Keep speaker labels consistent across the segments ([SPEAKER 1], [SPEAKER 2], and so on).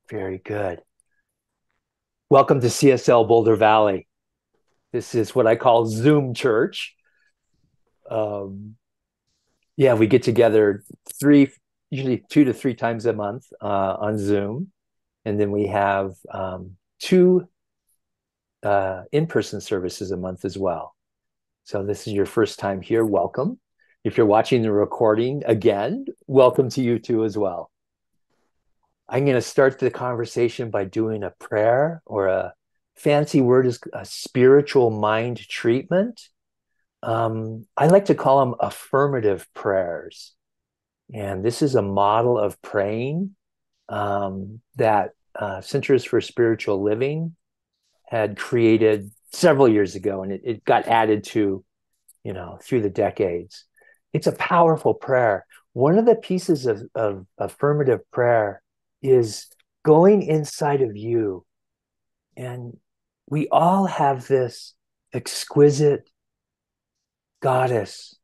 [SPEAKER 1] Very good. Welcome to CSL Boulder Valley. This is what I call Zoom church. Um, yeah, we get together usually 2 to 3 times a month on Zoom. And then we have two in-person services a month as well. So this is your first time here, welcome. If you're watching the recording again, welcome to you too as well. I'm going to start the conversation by doing a prayer, or a fancy word is a spiritual mind treatment. I like to call them affirmative prayers. And this is a model of praying that Centers for Spiritual Living had created several years ago, and it got added to, through the decades. It's a powerful prayer. One of the pieces of affirmative prayer is going inside of you. And we all have this exquisite goddess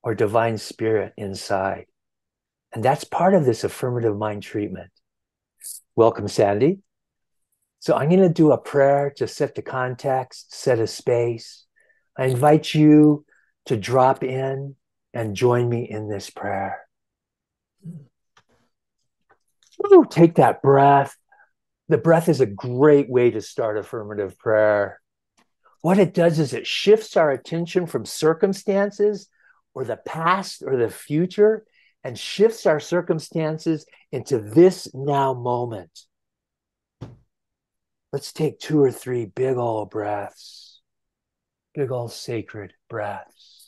[SPEAKER 1] or divine spirit inside. And that's part of this affirmative mind treatment. Welcome, Sandy. So I'm going to do a prayer to set the context, set a space. I invite you to drop in and join me in this prayer. Ooh, take that breath. The breath is a great way to start affirmative prayer. What it does is it shifts our attention from circumstances or the past or the future and shifts our circumstances into this now moment. Let's take 2 or 3 big old breaths, big old sacred breaths.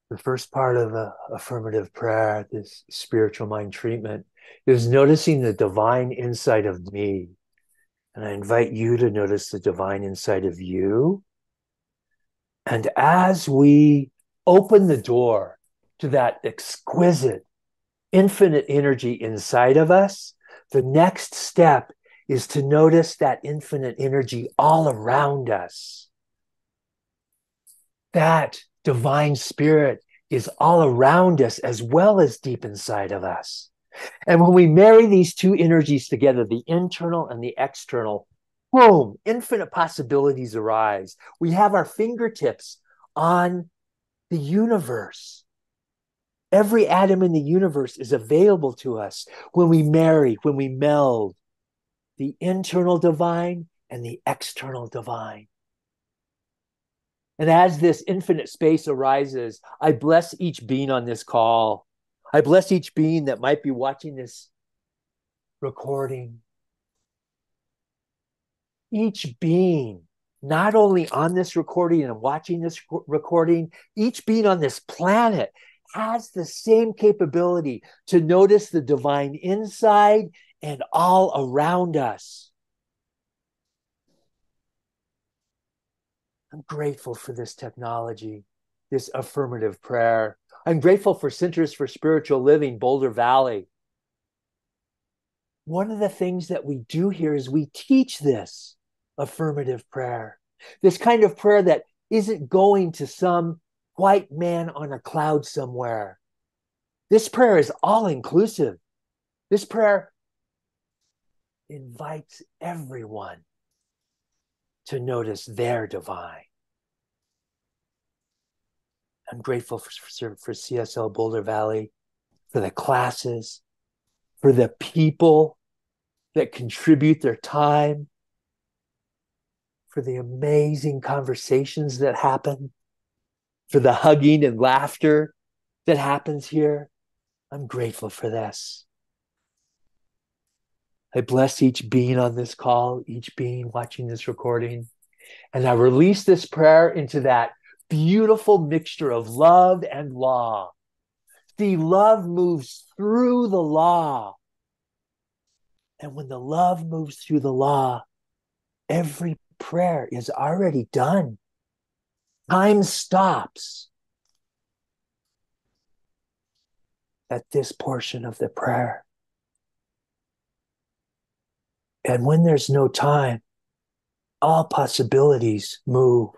[SPEAKER 1] The first part of affirmative prayer, this spiritual mind treatment, is noticing the divine inside of me. And I invite you to notice the divine inside of you. And as we open the door to that exquisite, infinite energy inside of us, the next step is to notice that infinite energy all around us. That divine spirit is all around us as well as deep inside of us. And when we marry these two energies together, the internal and the external, boom, infinite possibilities arise. We have our fingertips on the universe. Every atom in the universe is available to us when we marry, when we meld the internal divine and the external divine. And as this infinite space arises, I bless each being on this call. I bless each being that might be watching this recording. Each being, not only on this recording and watching this recording, each being on this planet has the same capability to notice the divine inside and all around us. I'm grateful for this technology, this affirmative prayer. I'm grateful for Centers for Spiritual Living, Boulder Valley. One of the things that we do here is we teach this affirmative prayer, this kind of prayer that isn't going to some white man on a cloud somewhere. This prayer is all inclusive. This prayer invites everyone to notice their divine. I'm grateful for CSL Boulder Valley, for the classes, for the people that contribute their time, for the amazing conversations that happen, for the hugging and laughter that happens here. I'm grateful for this. I bless each being on this call, each being watching this recording, and I release this prayer into that beautiful mixture of love and law. See, love moves through the law. And when the love moves through the law, every prayer is already done. Time stops at this portion of the prayer. And when there's no time, all possibilities move.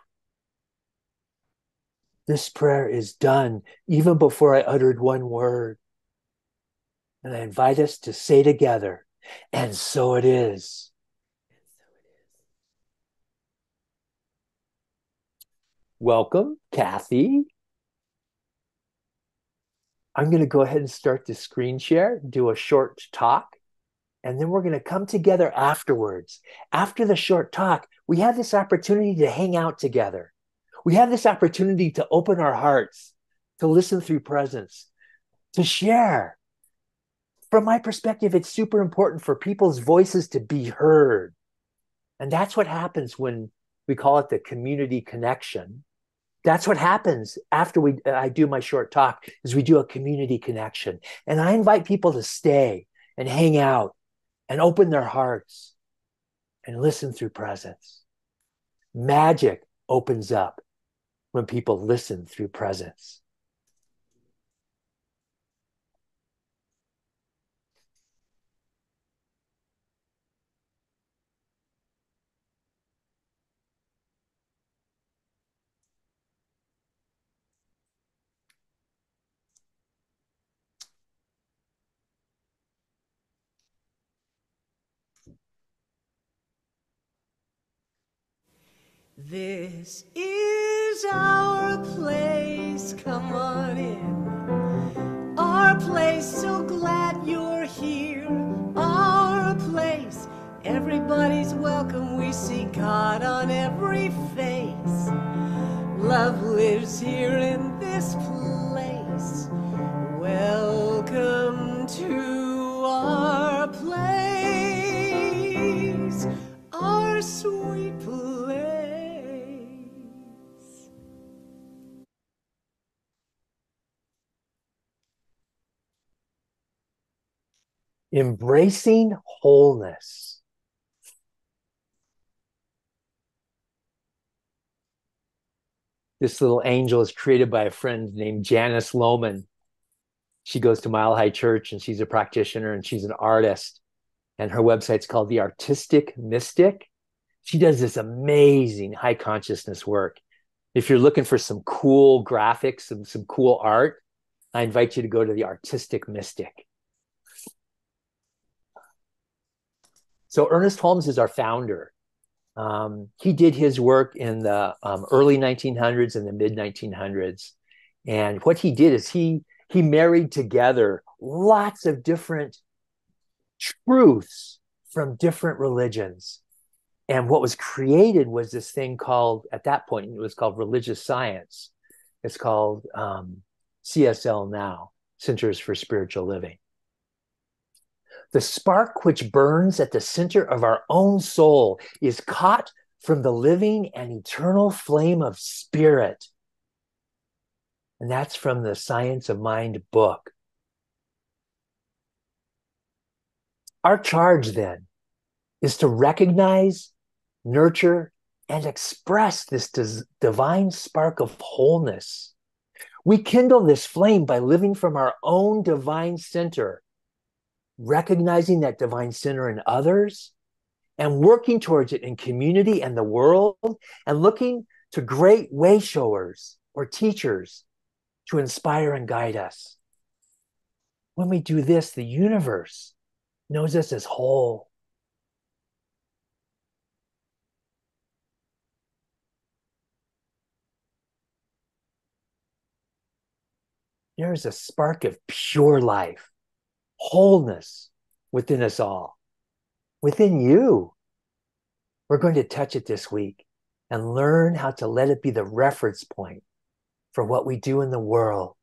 [SPEAKER 1] This prayer is done even before I uttered one word. And I invite us to say together, and so it is. Welcome, Kathy. I'm going to go ahead and start the screen share, do a short talk, and then we're going to come together afterwards. After the short talk, we have this opportunity to hang out together. We have this opportunity to open our hearts, to listen through presence, to share. From my perspective, it's super important for people's voices to be heard. And that's what happens when we call it the community connection. That's what happens after I do my short talk is we do a community connection. And I invite people to stay and hang out and open their hearts and listen through presence. Magic opens up when people listen through presence.
[SPEAKER 2] This is our place, come on in. Our place, so glad you're here. Our place, everybody's welcome. We see God on every face. Love lives here in this place. Welcome to our place, our sweet place.
[SPEAKER 1] Embracing wholeness. This little angel is created by a friend named Janice Lohman. She goes to Mile High Church and she's a practitioner and she's an artist. And her website's called The Artistic Mystic. She does this amazing high consciousness work. If you're looking for some cool graphics and some cool art, I invite you to go to The Artistic Mystic. So Ernest Holmes is our founder. He did his work in the early 1900s and the mid 1900s. And what he did is he married together lots of different truths from different religions. And what was created was this thing called, at that point, it was called religious science. It's called CSL now, Centers for Spiritual Living. The spark which burns at the center of our own soul is caught from the living and eternal flame of spirit. And that's from the Science of Mind book. Our charge then is to recognize, nurture, and express this divine spark of wholeness. We kindle this flame by living from our own divine center, recognizing that divine center in others, and working towards it in community and the world, and looking to great way showers or teachers to inspire and guide us. When we do this, the universe knows us as whole. There is a spark of pure life, wholeness within us all, within you. We're going to touch it this week and learn how to let it be the reference point for what we do in the world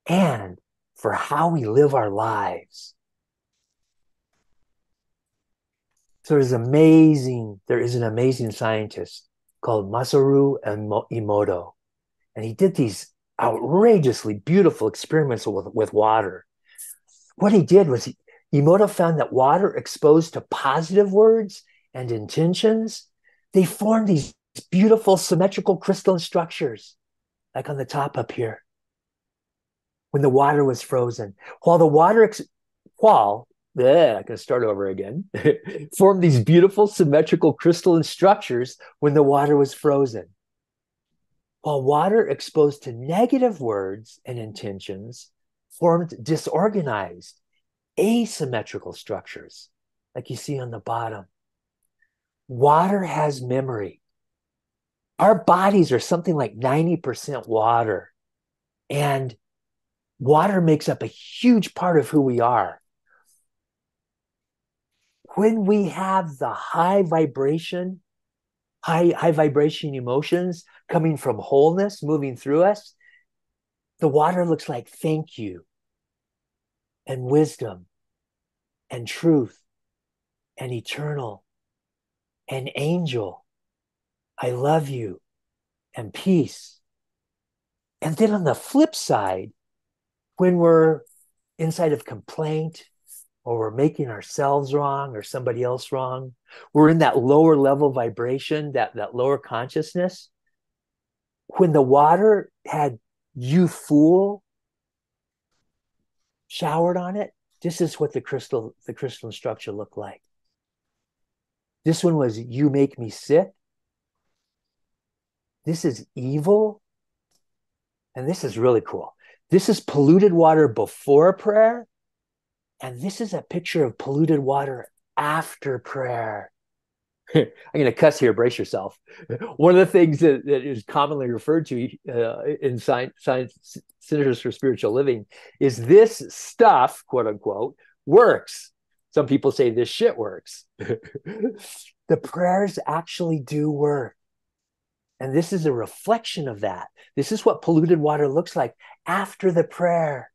[SPEAKER 1] and for how we live our lives. So there is an amazing scientist called Masaru Emoto, and he did these outrageously beautiful experiments with water. What he did was Emoto found that water exposed to positive words and intentions, they formed these beautiful symmetrical crystalline structures, like on the top up here, when the water was frozen. While Yeah, I can start over again. Formed these beautiful symmetrical crystalline structures when the water was frozen. While water exposed to negative words and intentions formed disorganized, asymmetrical structures, like you see on the bottom. Water has memory. Our bodies are something like 90% water, and water makes up a huge part of who we are. When we have the high vibration emotions coming from wholeness moving through us, the water looks like thank you and wisdom and truth and eternal and angel. I love you and peace. And then on the flip side, when we're inside of complaint or we're making ourselves wrong or somebody else wrong, we're in that lower level vibration, that lower consciousness. When the water had you fool showered on it, this is what the crystalline structure looked like. This one was you make me sick. This is evil. And this is really cool. This is polluted water before prayer. And this is a picture of polluted water after prayer. I'm going to cuss here, brace yourself. One of the things that is commonly referred to in science Centers for Spiritual Living is this stuff, quote unquote, works. Some people say this shit works. The prayers actually do work. And this is a reflection of that. This is what polluted water looks like after the prayer.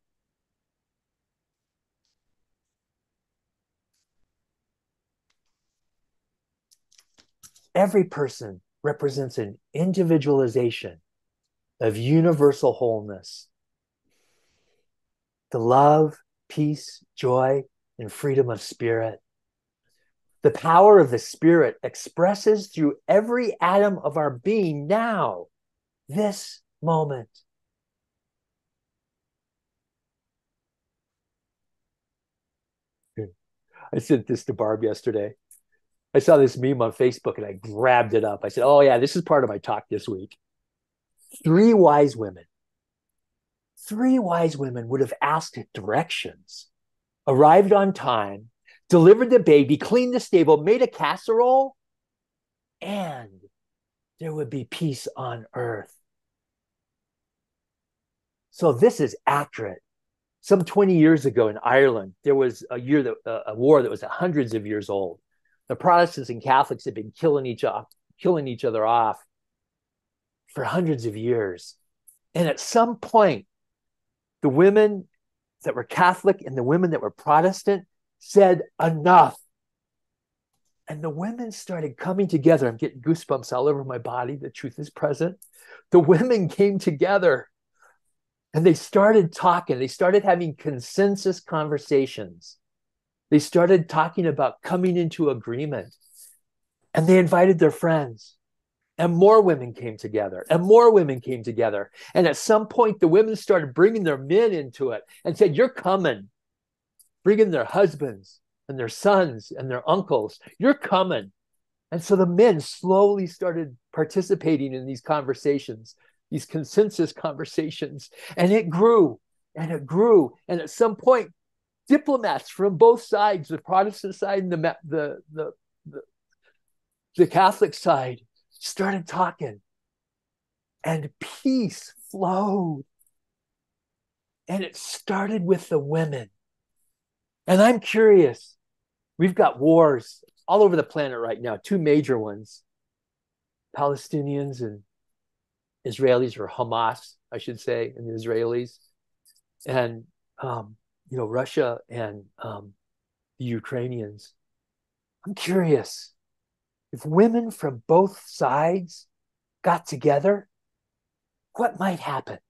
[SPEAKER 1] Every person represents an individualization of universal wholeness. The love, peace, joy, and freedom of spirit. The power of the spirit expresses through every atom of our being now, this moment. I sent this to Barb yesterday. I saw this meme on Facebook and I grabbed it up. I said, oh, yeah, this is part of my talk this week. Three wise women would have asked directions, arrived on time, delivered the baby, cleaned the stable, made a casserole, and there would be peace on earth. So this is accurate. Some 20 years ago in Ireland, there was a war that was hundreds of years old. The Protestants and Catholics had been killing each other off for hundreds of years. And at some point, the women that were Catholic and the women that were Protestant said enough. And the women started coming together. I'm getting goosebumps all over my body. The truth is present. The women came together and they started talking. They started having consensus conversations. They started talking about coming into agreement. And they invited their friends. And more women came together, and more women came together. And at some point, the women started bringing their men into it and said, you're coming. Bringing their husbands and their sons and their uncles. You're coming. And so the men slowly started participating in these conversations, these consensus conversations. And it grew and it grew. And at some point, diplomats from both sides, the Protestant side and the Catholic side, started talking. And peace flowed. And it started with the women. And I'm curious, we've got wars all over the planet right now, two major ones, Palestinians and Israelis, or Hamas, I should say, and the Israelis, and Russia and the Ukrainians. I'm curious, if women from both sides got together, what might happen?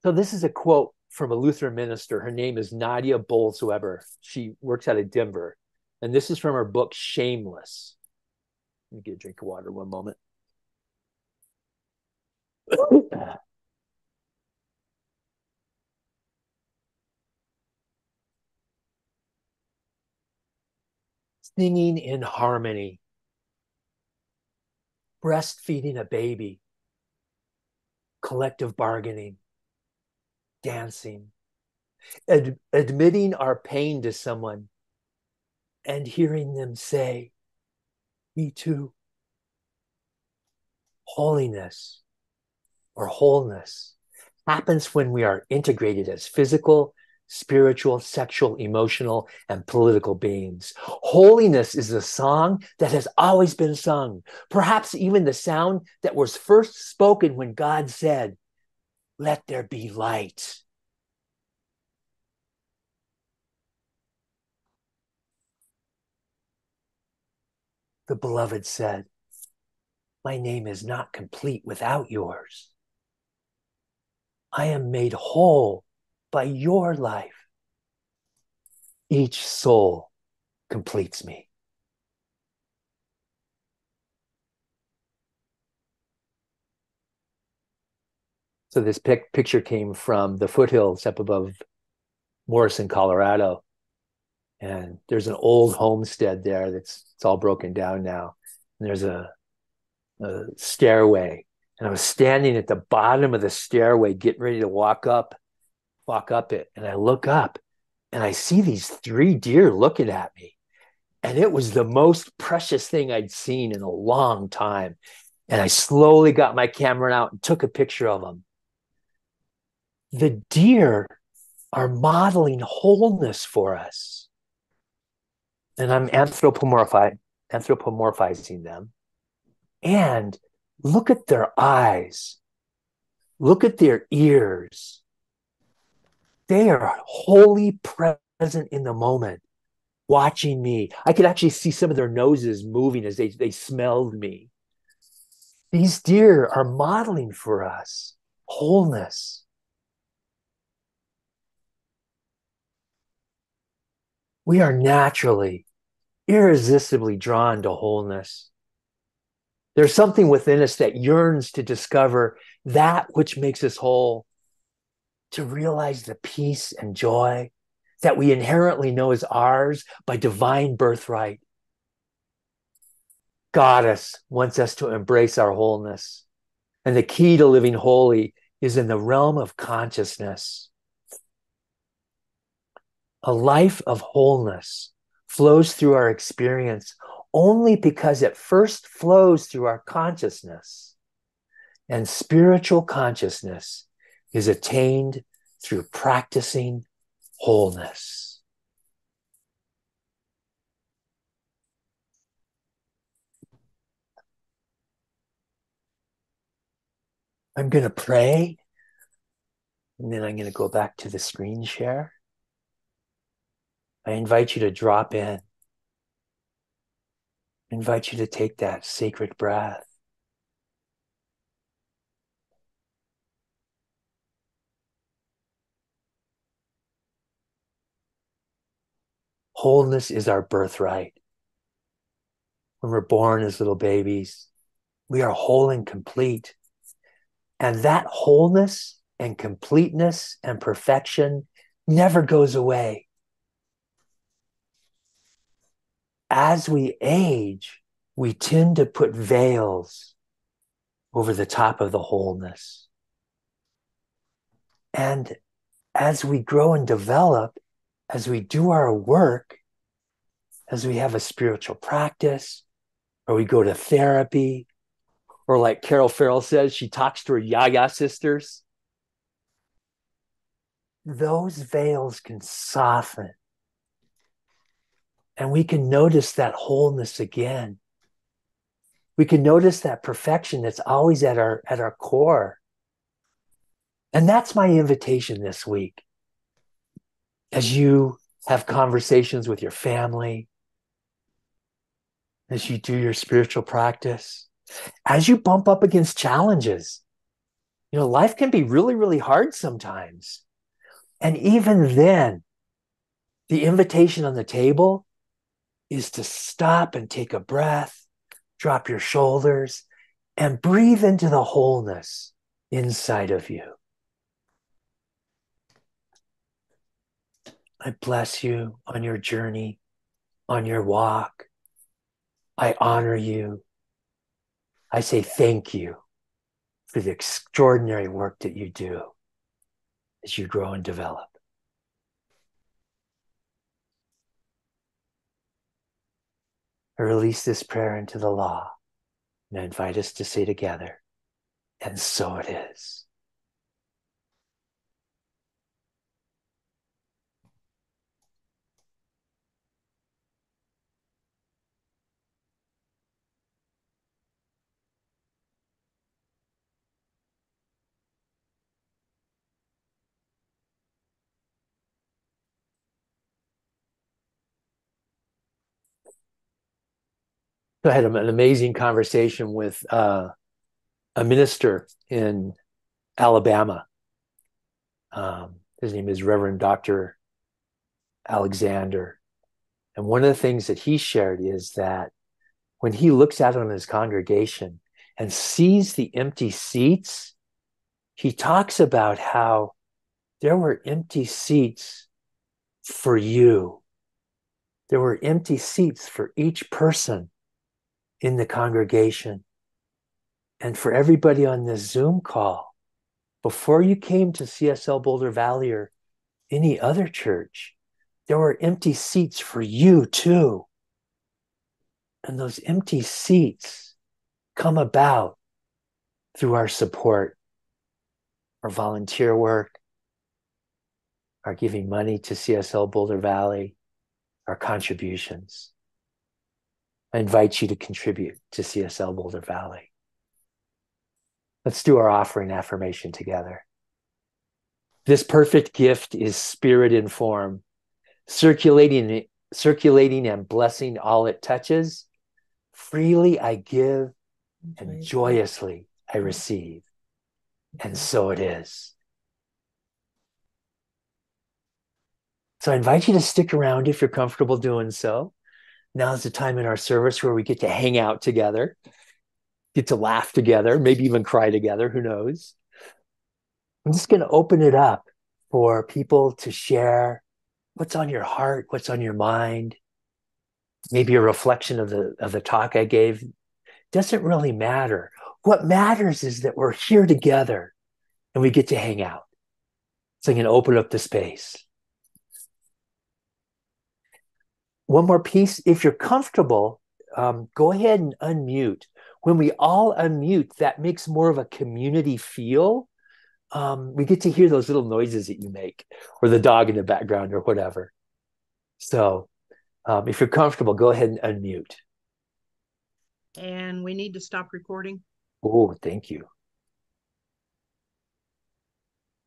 [SPEAKER 1] So this is a quote from a Lutheran minister. Her name is Nadia Bolz-Weber. She works out of Denver. And this is from her book, Shameless. Let me get a drink of water one moment. singing in harmony, breastfeeding a baby, collective bargaining, dancing, admitting our pain to someone and hearing them say, me too. Holiness or wholeness happens when we are integrated as physical, spiritual, sexual, emotional, and political beings. Holiness is a song that has always been sung, perhaps even the sound that was first spoken when God said, "Let there be light." The beloved said, "My name is not complete without yours. I am made whole by your life. Each soul completes me." So this picture came from the foothills up above Morrison, Colorado. And there's an old homestead there it's all broken down now. And there's a stairway. And I was standing at the bottom of the stairway, getting ready to walk up it. And I look up and I see these three deer looking at me. And it was the most precious thing I'd seen in a long time. And I slowly got my camera out and took a picture of them. The deer are modeling wholeness for us. And I'm anthropomorphizing them. And look at their eyes. Look at their ears. They are wholly present in the moment, watching me. I could actually see some of their noses moving as they smelled me. These deer are modeling for us wholeness. We are naturally, irresistibly drawn to wholeness. There's something within us that yearns to discover that which makes us whole, to realize the peace and joy that we inherently know is ours by divine birthright. Goddess wants us to embrace our wholeness. And the key to living wholly is in the realm of consciousness. A life of wholeness flows through our experience only because it first flows through our consciousness. And spiritual consciousness is attained through practicing wholeness. I'm going to pray, and then I'm going to go back to the screen share. I invite you to drop in. I invite you to take that sacred breath. Wholeness is our birthright. When we're born as little babies, we are whole and complete. And that wholeness and completeness and perfection never goes away. As we age, we tend to put veils over the top of the wholeness. And as we grow and develop, as we do our work, as we have a spiritual practice, or we go to therapy, or like Carol Farrell says, she talks to her Yaya sisters, those veils can soften. And we can notice that wholeness again. We can notice that perfection that's always at our core. And that's my invitation this week. As you have conversations with your family, as you do your spiritual practice, as you bump up against challenges, life can be really, really hard sometimes. And even then, the invitation on the table is to stop and take a breath, drop your shoulders, and breathe into the wholeness inside of you. I bless you on your journey. on your walk. I honor you. I say thank you for the extraordinary work that you do as you grow and develop. I release this prayer into the law and I invite us to say together, and so it is. I had an amazing conversation with a minister in Alabama. His name is Reverend Dr. Alexander. And one of the things that he shared is that when he looks out on his congregation and sees the empty seats, he talks about how there were empty seats for you. There were empty seats for each person in the congregation. And for everybody on this Zoom call, before you came to CSL Boulder Valley or any other church, there were empty seats for you too. And those empty seats come about through our support, our volunteer work, our giving money to CSL Boulder Valley, our contributions. I invite you to contribute to CSL Boulder Valley. Let's do our offering affirmation together. This perfect gift is spirit in form, circulating and blessing all it touches. Freely I give and joyously I receive. And so it is. So I invite you to stick around if you're comfortable doing so. Now's the time in our service where we get to hang out together, get to laugh together, maybe even cry together, who knows. I'm just going to open it up for people to share what's on your heart, what's on your mind, maybe a reflection of the talk I gave. Doesn't really matter. What matters is that we're here together and we get to hang out. So I'm going to open up the space. One more piece. If you're comfortable, go ahead and unmute. When we all unmute, that makes more of a community feel. We get to hear those little noises that you make, or the dog in the background, or whatever. So if you're comfortable, go ahead and unmute.
[SPEAKER 3] And we need to stop recording.
[SPEAKER 1] Oh, thank you.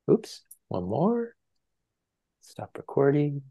[SPEAKER 1] Oops, one more. Stop recording.